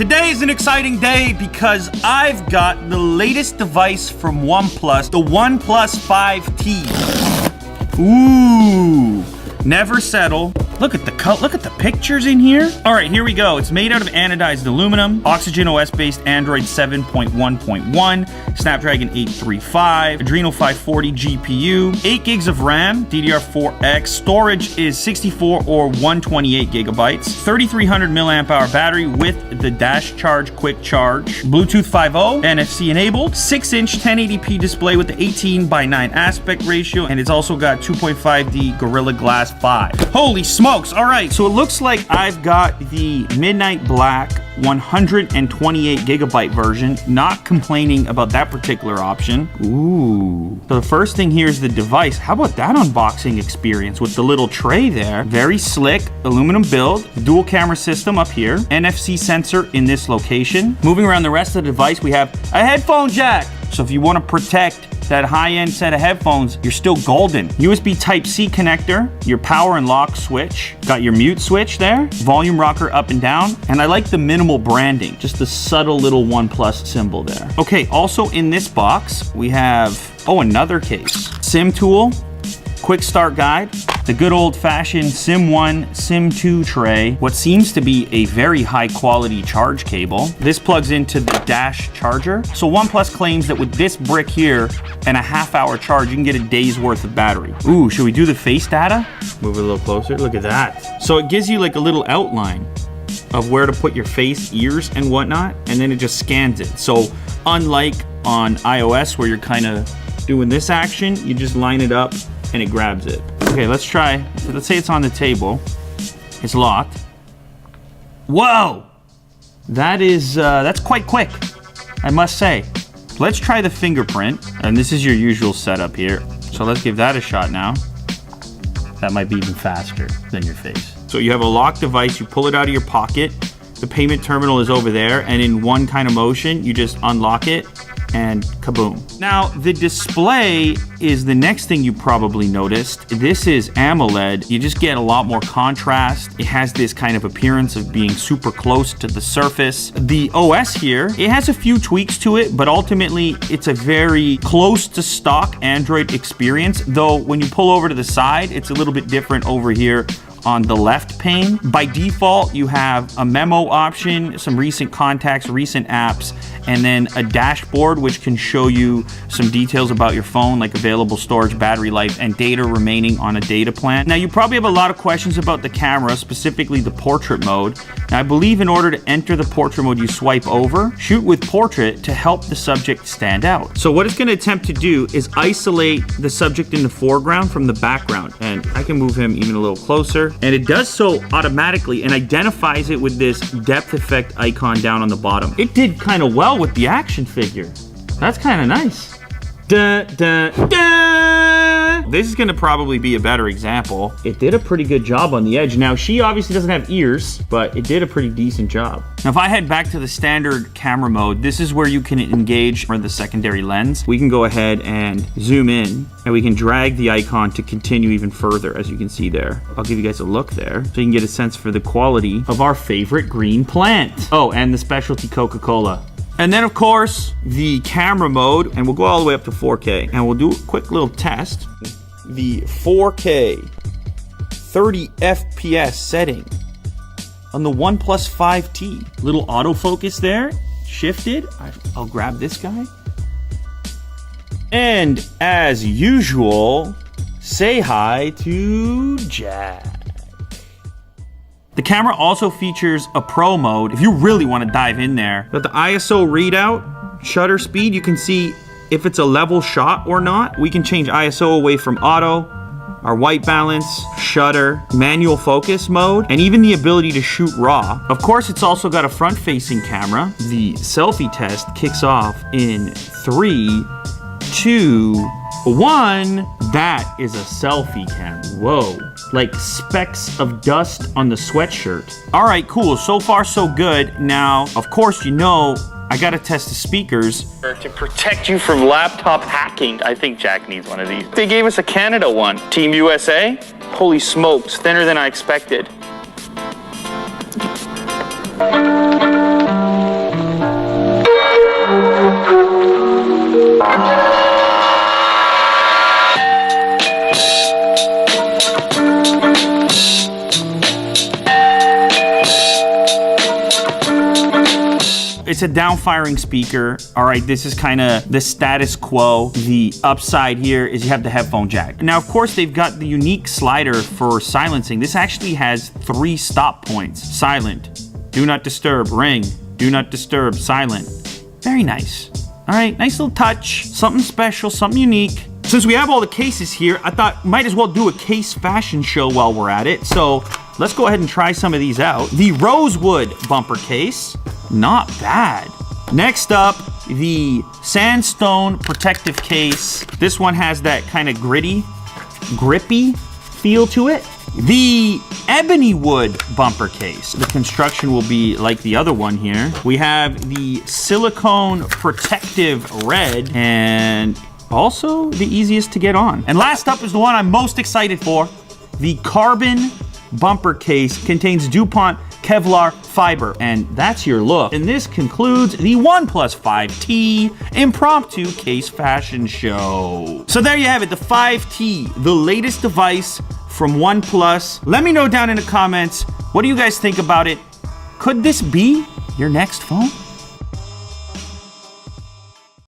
Today is an exciting day because I've got the latest device from OnePlus, the OnePlus 5T. Ooh, never settle. Look at the pictures in here. All right, here we go. It's made out of anodized aluminum, Oxygen OS-based Android 7.1.1, Snapdragon 835, Adreno 540 GPU, 8 gigs of RAM, DDR4X. Storage is 64 or 128 gigabytes, 3300 milliamp hour battery with the Dash Charge Quick Charge, Bluetooth 5.0, NFC enabled, 6-inch 1080p display with the 18:9 aspect ratio, and it's also got 2.5D Gorilla Glass 5. Holy smokes. All right, so it looks like I've got the Midnight Black 128 gigabyte version. Not complaining about that particular option. Ooh. So the first thing here is the device. How about that unboxing experience with the little tray there? Very slick, aluminum build, dual camera system up here, NFC sensor in this location. Moving around the rest of the device, we have a headphone jack. So if you want to protect that high-end set of headphones, you're still golden. USB Type-C connector, your power and lock switch, got your mute switch there, volume rocker up and down, and I like the minimal branding, just the subtle little OnePlus symbol there. Okay, also in this box, we have, another case. SIM tool, quick start guide, the good old-fashioned SIM 1, SIM 2 tray, what seems to be a very high-quality charge cable. This plugs into the Dash charger. So OnePlus claims that with this brick here and a half-hour charge, you can get a day's worth of battery. Ooh, should we do the face data? Move it a little closer. Look at that. So it gives you like a little outline of where to put your face, ears, and whatnot, and then it just scans it. So unlike on iOS where you're kind of doing this action, you just line it up and it grabs it. Okay, let's try. Let's say it's on the table. It's locked. Whoa! That's quite quick, I must say. Let's try the fingerprint. And this is your usual setup here. So let's give that a shot now. That might be even faster than your face. So you have a locked device, you pull it out of your pocket. The payment terminal is over there, and in one kind of motion, you just unlock it and kaboom. Now, the display is the next thing you probably noticed. This is AMOLED. You just get a lot more contrast. It has this kind of appearance of being super close to the surface. The OS here, it has a few tweaks to it, but ultimately it's a very close to stock Android experience, though when you pull over to the side, it's a little bit different over here on the left pane. By default, you have a memo option, some recent contacts, recent apps, and then a dashboard which can show you some details about your phone, like available storage, battery life, and data remaining on a data plan. Now, you probably have a lot of questions about the camera, specifically the portrait mode. Now, I believe in order to enter the portrait mode, you swipe over, shoot with portrait to help the subject stand out. So what it's going to attempt to do is isolate the subject in the foreground from the background. And I can move him even a little closer. And it does so automatically and identifies it with this depth effect icon down on the bottom. It did kind of well with the action figure. That's kind of nice. Dun, dun, dun. This is gonna probably be a better example. It did a pretty good job on the edge. Now, she obviously doesn't have ears, but it did a pretty decent job. Now, if I head back to the standard camera mode, this is where you can engage for the secondary lens. We can go ahead and zoom in, and we can drag the icon to continue even further, as you can see there. I'll give you guys a look there, so you can get a sense for the quality of our favorite green plant. Oh, and the specialty Coca-Cola. And then, of course, the camera mode, and we'll go all the way up to 4K. And we'll do a quick little test. The 4K 30 FPS setting on the OnePlus 5T. Little autofocus there, shifted. I'll grab this guy. And as usual, say hi to Jack. The camera also features a pro mode if you really want to dive in there. But the ISO readout, shutter speed, you can see if it's a level shot or not. We can change ISO away from auto, our white balance, shutter, manual focus mode, and even the ability to shoot RAW. Of course, it's also got a front-facing camera. The selfie test kicks off in 3, 2, 1. That is a selfie cam. Whoa. Like specks of dust on the sweatshirt. All right, cool. So far, so good. Now, of course, you know, I gotta test the speakers. To protect you from laptop hacking. I think Jack needs one of these. They gave us a Canada one. Team USA? Holy smokes, thinner than I expected. It's a down-firing speaker. All right, this is kind of the status quo. The upside here is you have the headphone jack. Now, of course, they've got the unique slider for silencing. This actually has 3 stop points. Silent, do not disturb, ring, do not disturb, silent. Very nice. All right, nice little touch, something special, something unique. Since we have all the cases here, I thought might as well do a case fashion show while we're at it. So let's go ahead and try some of these out. The rosewood bumper case, not bad. Next up, the sandstone protective case. This one has that kind of gritty, grippy feel to it. The ebony wood bumper case. The construction will be like the other one here. We have the silicone protective red and also the easiest to get on. And last up is the one I'm most excited for. The carbon bumper case contains DuPont Kevlar fiber, and that's your look. And this concludes the OnePlus 5T impromptu case fashion show. So there you have it, the 5T, the latest device from OnePlus. Let me know down in the comments, what do you guys think about it? Could this be your next phone?